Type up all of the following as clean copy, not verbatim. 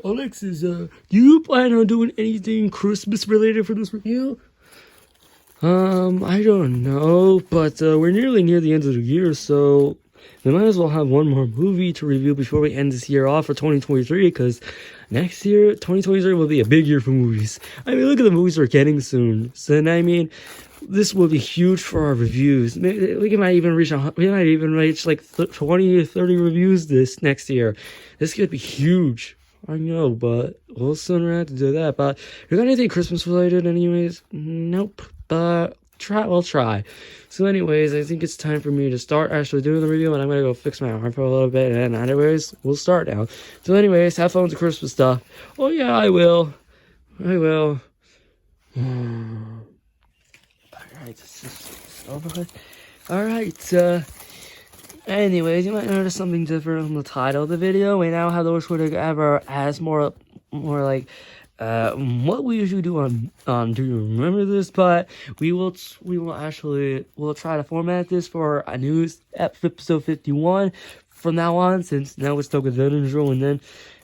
Alexis, do you plan on doing anything Christmas related for this review? I don't know, but we're nearly near the end of the year, so we might as well have one more movie to review before we end this year off for 2023, because next year, 2023, will be a big year for movies. I mean, look at the movies we're getting soon. So, I mean, this will be huge for our reviews. We might even reach like 20 to 30 reviews this next year. This could be huge. I know, but we'll soon have to do that. But you got anything Christmas related anyways? Nope. But we'll try. So anyways, I think it's time for me to start actually doing the review, and I'm gonna go fix my arm for a little bit, and anyways, we'll start now. So anyways, have fun with the Christmas stuff. Oh yeah, I will. Alright, this is over. Alright, anyways, you might notice something different from the title of the video. We now have those Critic ever as more like what we usually do on Do You Remember This? But we'll try to format this for a new episode 51 from now on, since now we're stuck with that intro, and then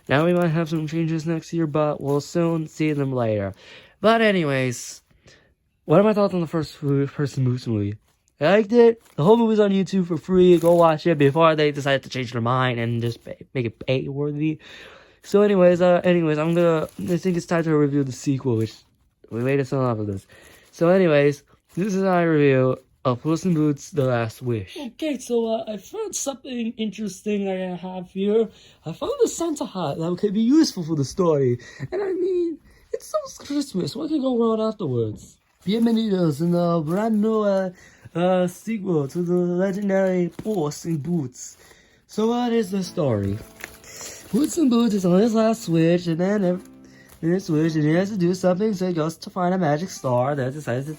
now we might have some changes next year, but we'll soon see them later. But anyways, what are my thoughts on the first Puss in Boots movie? I liked it. The whole movie's on YouTube for free. Go watch it before they decide to change their mind and just make it pay-worthy. So anyways, I think it's time to review the sequel, which we waited so long for this. So anyways, this is our review of Puss in Boots: The Last Wish. Okay, so I found something interesting I have here. I found a Santa hat that could be useful for the story. And I mean, it's almost Christmas. What can go wrong afterwards? Bienvenidos in the brand new sequel to the legendary Puss in Boots. So what is the story? Puss in Boots is on his last wish, and then he has to do something, so he goes to find a magic star that decides to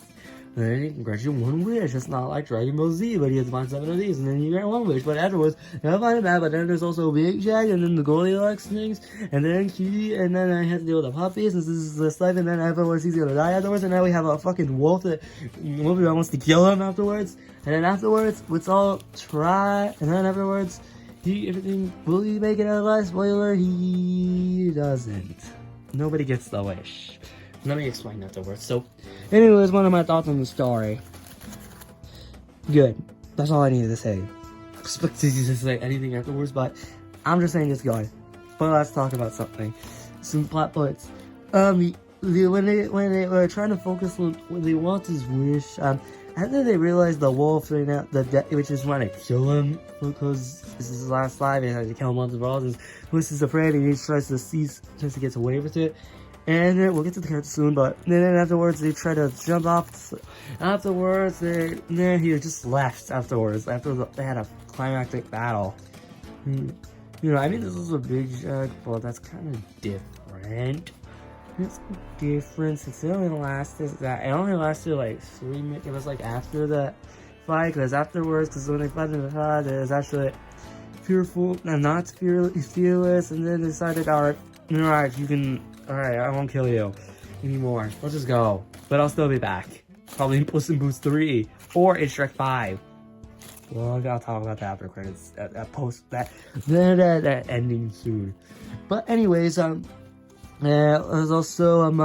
grant you one wish. It's not like Dragon Ball Z, but he has to find 7 of these, and then you grant one wish. But afterwards, you gotta find a map, but then there's also Big Jack, and then the Goldilocks things, and then Kitty, and then I have to deal with the puppies, and this is the life, and then afterwards he's gonna die afterwards, and now we have a fucking wolf that wants to kill him afterwards, and then afterwards, let's all try, and then afterwards, will he make it out alive? Spoiler, he doesn't. Nobody gets the wish. Let me explain afterwards. So, anyways, one of my thoughts on the story. Good. That's all I needed to say. I expect to say anything afterwards, but I'm just saying it's good. But let's talk about something. Some plot points. When they were trying to focus on when they want his wish, after they realized the wolf which is trying to kill him because this is his last life, and has to kill him once and for all, and Puss is afraid, and he tries to get away with it. And then we'll get to the character soon, but then afterwards they try to jump off. Afterwards, he just left. Afterwards, they had a climactic battle. You know, I mean, this is a big joke, but that's kind of different. It's different since it only lasted like 3 minutes. It was like after that fight, because when they fight in the fight, it was actually fearful and not fearless, and then they decided, alright, I won't kill you anymore. Let's just go. But I'll still be back. Probably in Puss in Boots 3 or in Shrek 5. Well, I'll talk about that after credits. That ending soon. But anyways, there's also and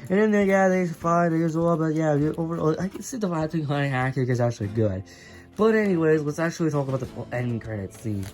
then they fight as well. But yeah, overall, I can see the fighting accurate is actually good. But anyways, let's actually talk about the ending credits scene.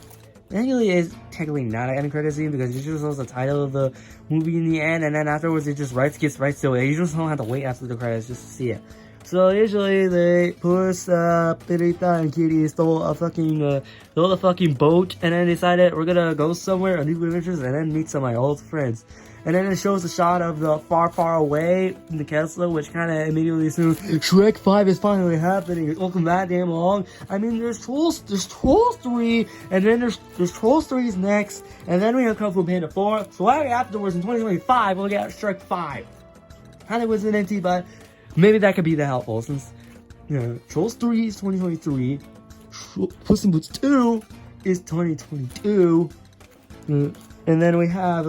Actually, is technically not an end credit scene because it just shows the title of the movie in the end, and then afterwards it just gets right to it. You just don't have to wait after the credits just to see it. So usually Puss, Pirita, and Kitty stole the fucking boat, and then decided we're gonna go somewhere, a new adventures, and then meet some of my old friends. And then it shows a shot of the far away in the castle, which kind of immediately assumes Shrek 5 is finally happening. It's welcome that damn long. I mean, there's Trolls 3, and then there's Trolls 3's next, and then we have Kung Fu Panda 4. So right afterwards, in 2025, we'll get Shrek 5. Kind of was an empty, but maybe that could be the helpful, since, you know, Trolls 3 is 2023, Puss in Boots 2 is 2022, and then we have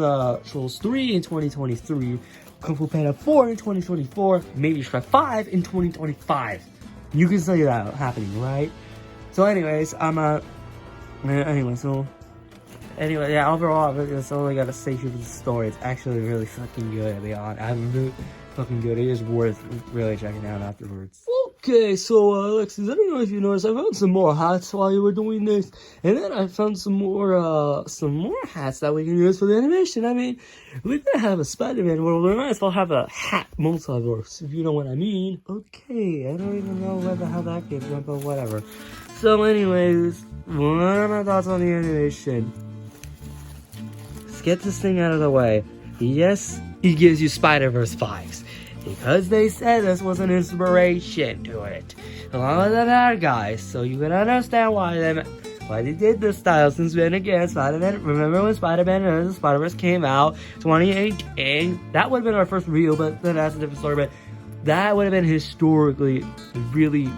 Trolls 3 in 2023, Kung Fu Panda 4 in 2024, maybe Shrek 5 in 2025. You can see that happening, right? So anyways, Anyway, yeah, overall, I'm just only gotta say here for the story. It's actually really fucking good, to be honest. I'm really fucking good. It is worth really checking out afterwards. Okay, so, Alexis, I don't know if you noticed, I found some more hats while you were doing this. And then I found some more hats that we can use for the animation. I mean, we're gonna have a Spider-Man world. We might as well have a hat multiverse, if you know what I mean. Okay, I don't even know where the hell that came from, but whatever. So, anyways, what are my thoughts on the animation? Let's get this thing out of the way. Yes, he gives you Spider-Verse vibes. Because they said this was an inspiration to it. Along with the bad guys, so you can understand why they did this style. Since then again, Spider-Man, remember when Spider-Man and the Spider-Verse came out, 2018? That would have been our first real, but then that's a different story, but that would have been historically really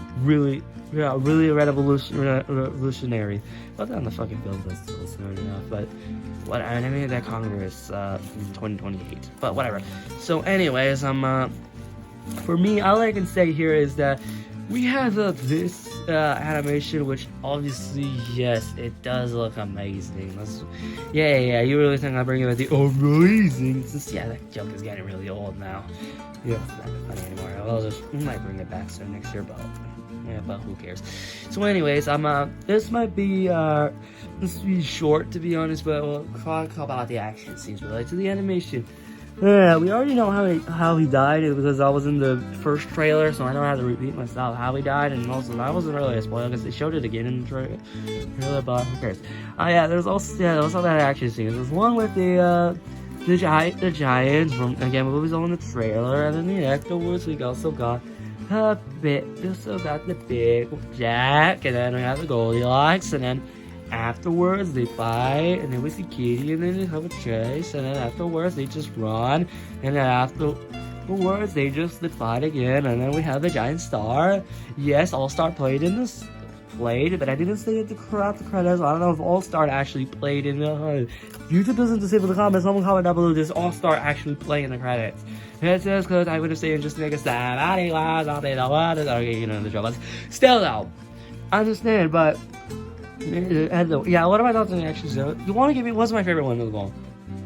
revolutionary. But then the fucking film was still soon enough, but what anime that Congress in 2028. But whatever. So anyways, for me, all I can say here is that we have this animation, which obviously, yes, it does look amazing. Yeah, you really think I bring it with the amazing? Yeah, that joke is getting really old now. Yeah, it's not funny anymore. We might bring it back soon next year, but yeah, but who cares? So anyways, this might be short, to be honest, but we'll talk about the action scenes related to the animation. Yeah, we already know how he died because that was in the first trailer, so I don't have to repeat myself how he died, and also that wasn't really a spoiler because they showed it again in the trailer, but who cares? There's also that action scene. There's one with the giants from again, what was on the trailer, and then afterwards we also got the big Jack, and then we have the Goldilocks, and then afterwards they fight, and then we see Kitty, and then they have a chase, and then afterwards they just run, and then afterwards they just fight again, and then we have the giant star. Yes, All-Star played, but I didn't say it to crap the credits. I don't know if All-Star actually played in the YouTube doesn't disable the comments. Someone comment down below, does All-Star actually play in the credits? It says because I would have said just make a somebody was okay, you know the joke. But still though, I understand, but yeah, what are my thoughts on the action scene? You want to give me what's my favorite one of all?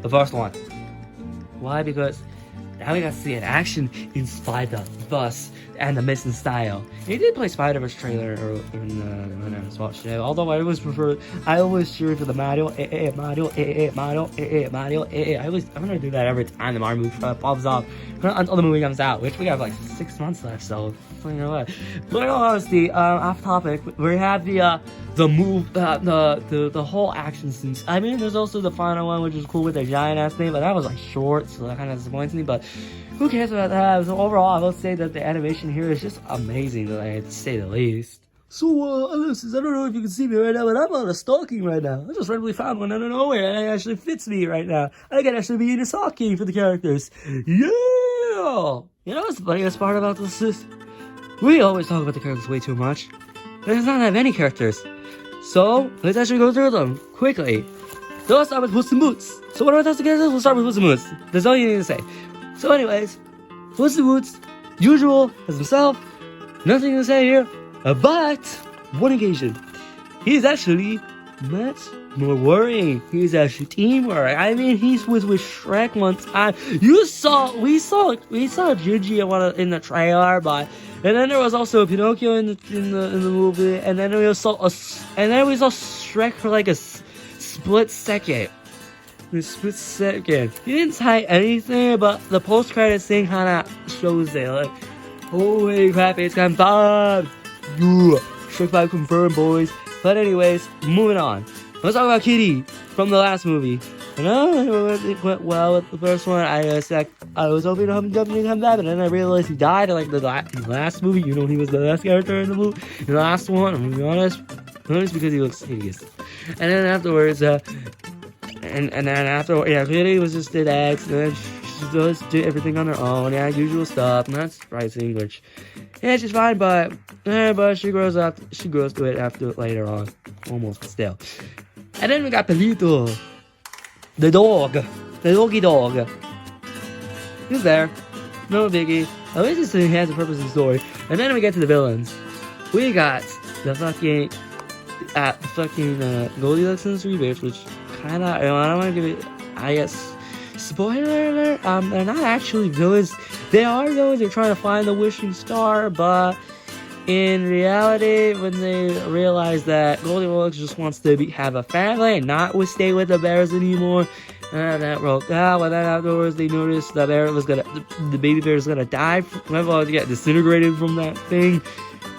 The first one. Why? Because now we got to see an action in Spider-Verse and the missing style. He did play Spider-Verse trailer when I was watching it, although I always cheer for the Mario. I'm gonna do that every time the Mario movie pops up until the movie comes out, which we have like 6 months left, so you know what. But in all honesty, off topic, we have the whole action scenes. I mean, there's also the final one, which is cool with the giant ass thing, but that was like short, so that kind of disappoints me. But who cares about that? So overall, I will say that the animation here is just amazing, to say the least. So, Alexis, I don't know if you can see me right now, but I'm on a stalking right now. I just randomly found one out of nowhere, and it actually fits me right now. I can actually be in a stalking for the characters. Yeah! You know what's the funniest part about this is? We always talk about the characters way too much. There's not that many characters. So, let's actually go through them quickly. So let's start with Puss in Boots. So what are my thoughts together? We'll start with Puss in Boots. That's all you need to say. So anyways, Puss in Boots, usual as himself, nothing to say here, but one occasion, he's actually much more worrying. He's actually teamwork. I mean, he's with Shrek one time. We saw Gigi in the trailer, but and then there was also Pinocchio in the movie, and then we saw Shrek for like a split second. He didn't say anything, but the post-credit scene kind of shows it. Like, holy crap, it's confirmed! Yeah, Shrek 5 confirmed, boys. But anyways, moving on. Let's talk about Kitty from the last movie. It went well with the first one. I was hoping to come back, but then I realized he died in like the last movie. You know, he was the last character in the movie. In the last one, I'm gonna be honest because he looks hideous. And then afterwards, Kitty was just did X, and then she just did everything on her own. Yeah, usual stuff. Not surprising, which yeah, she's fine, but she grows up. She grows to it later on, almost, but still. And then we got Pelito, the doggy dog. He's there, no biggie. At least he has a purpose in the story. And then we get to the villains. We got the fucking Goldilocks and the Three Bears, which kind of, I don't want to give it, I guess, spoiler alert, they're not actually villains. They are villains, they're trying to find the wishing star, but in reality, when they realize that Goldilocks just wants to have a family and not stay with the bears anymore, that broke down. But then afterwards, they noticed the baby bear was gonna die. Remember, get disintegrated from that thing.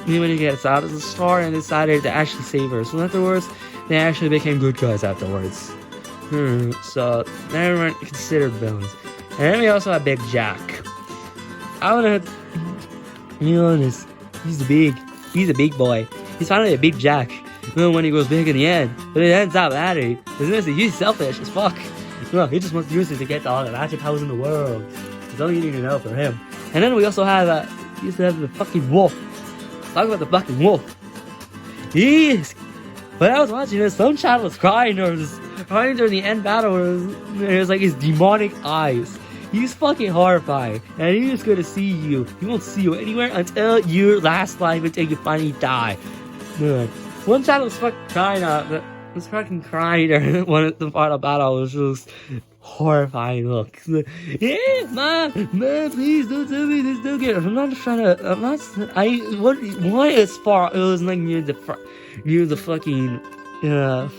And then when he gets out of the star and decided to actually save her. So afterwards, they actually became good guys afterwards. So they weren't considered villains. And then we also have Big Jack. I wanna be honest. He's a big boy. He's finally a big Jack. Even when he goes big in the end. But it ends up that he's selfish as fuck. No, he just wants to use it to get all the magic powers in the world. That's all you need to know for him. And then we also have he used to have the fucking wolf. Talk about the fucking wolf. When I was watching this, some child was crying during the end battle where it was like his demonic eyes. He's fucking horrifying, and he's just gonna see you. He won't see you anywhere until your last life, until you finally die. Man. One child was fucking crying during one of the final battle. It was just horrifying look. Yeah, mom, please don't tell me this. Don't get. What as far? It was like near the fucking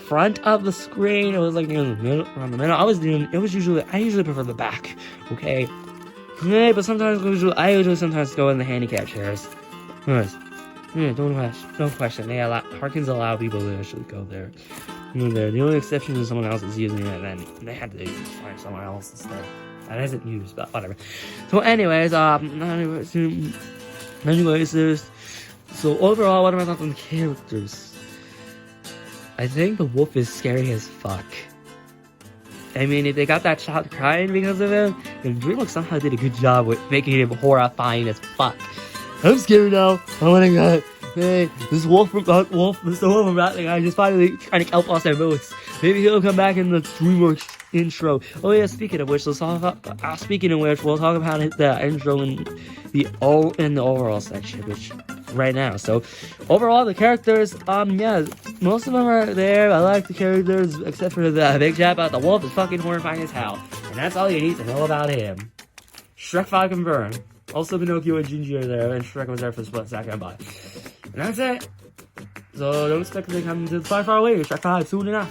front of the screen. It was like near the middle, around the middle. I usually prefer the back. Okay, yeah, but sometimes I usually sometimes go in the handicap chairs. Don't question. Harkins allow people to actually go there. The only exception is someone else is using it, and then they had to find somewhere else instead. That isn't used, but whatever. So, anyways, so overall, what are my thoughts on the characters? I think the wolf is scary as fuck. I mean, if they got that child crying because of him, then DreamWorks somehow did a good job with making him horrifying as fuck. I'm scared now. Oh my god. Hey, this wolf from that guy just finally trying to help us our boats. Maybe he'll come back in the DreamWorks intro. Oh yeah, speaking of which, we'll talk about the intro in the overall section, which right now. So overall, the characters, most of them are there. I like the characters, except for the big Jack, but the wolf is fucking horrifying as hell, and that's all you need to know about him. Shrek 5 confirmed. Also, Pinocchio and Gingy are there, and Shrek was there for a split second, but and that's it. So don't expect to come to far away. Shrek 5 soon enough,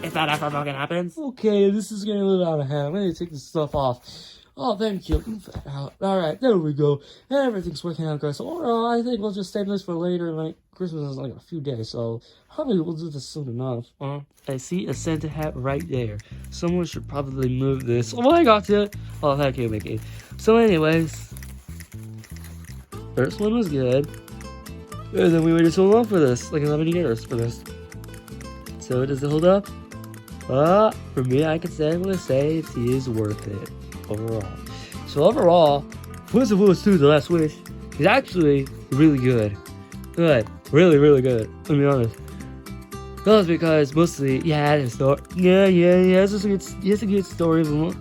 if that ever fucking happens. Okay, this is getting a little out of hand. I'm gonna take this stuff off. Oh, thank you. Alright, there we go. Everything's working out, guys. So overall, I think we'll just save this for later. Like, Christmas is like a few days, so probably we'll do this soon enough. I see a Santa hat right there. Someone should probably move this. Oh, I got it. Oh, thank you, Mickey. So anyways, first one was good. And then we waited so long for this, like 11 years for this. So does it hold up? For me, I'm gonna say it is worth it overall. So overall, Puss In Boots 2: The Last Wish is actually really good. Really, really good. Let me be honest. That's because mostly, it's a story. It's a good story. So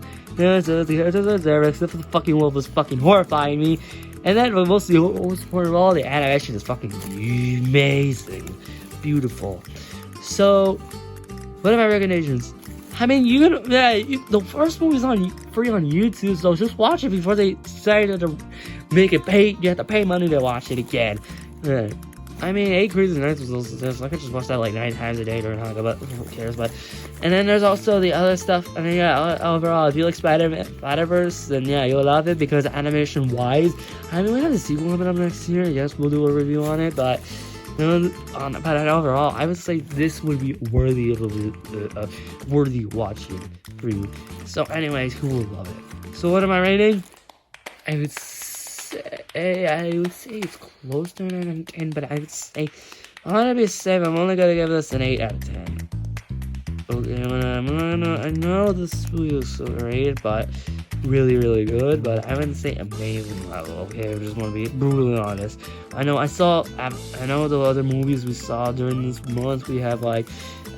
the characters are there, except for the fucking wolf was fucking horrifying me. And then most important of all, the animation is fucking amazing, beautiful. So, what are my recommendations? I mean, the first movie's free on YouTube, so just watch it before they decided to make it pay. You have to pay money to watch it again. I mean, 8 Crazy Nights was also this. I could just watch that like 9 times a day during Hanukkah, but who cares? And then there's also the other stuff. I mean, overall, if you like Spider-Verse, then you'll love it because animation-wise, I mean, we have a sequel coming up next year. Yes, we'll do a review on it, but overall, I would say this would be worthy watching for you. So, anyways, who will love it? So, what am I rating? I would say it's close to 9 out of 10, but I would say I'm gonna be safe. I'm only gonna give this an 8 out of 10. Okay, I know this movie was so great, but really, really good, but I wouldn't say amazing level, okay? I just want to be brutally honest. I know the other movies we saw during this month, we have like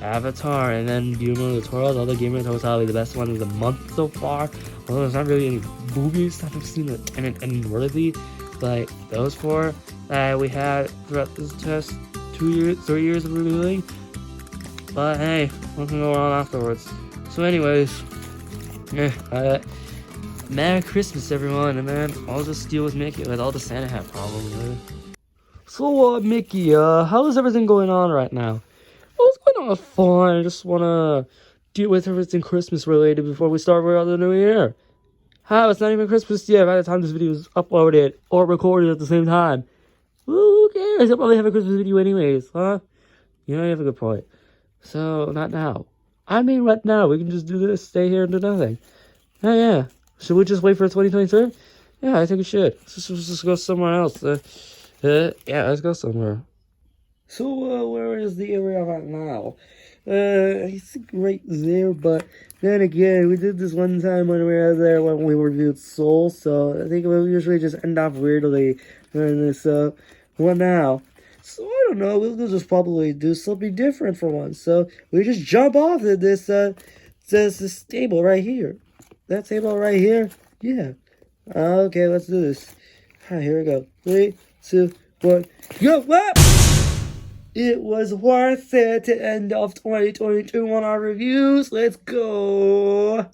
Avatar and then Guillermo del Toro. The other Guillermo del Toro probably the best one of the month so far. Although there's not really any movies that I've seen any worthy, like those 4 that we had throughout this test 3 years of reviewing. But hey, what can go wrong afterwards? So anyways, Merry Christmas, everyone, and then I'll just deal with Mickey with all the Santa hat probably. So, Mickey, how is everything going on right now? Oh, it's going on fine. I just wanna deal with everything Christmas related before we start the new year. How? It's not even Christmas yet by the time this video is uploaded or recorded at the same time. Who cares? I'll probably have a Christmas video anyways, huh? You know, you have a good point. So, not now. I mean, right now. We can just do this, stay here, and do nothing. Oh, yeah. Should we just wait for 2023? Yeah, I think we should. Let's just go somewhere else. Yeah, let's go somewhere. So, where is the area right now? I think right there, but then again, we did this one time when we were there when we reviewed Soul, so I think we'll usually just end off weirdly during this, what now? So, I don't know, we'll just probably do something different for once, so we just jump off of this table right here. That table right here? Yeah. Okay, let's do this. Alright, here we go. 3, 2, 1, go! Whoop! It was worth it to end off 2022 on our reviews. Let's go!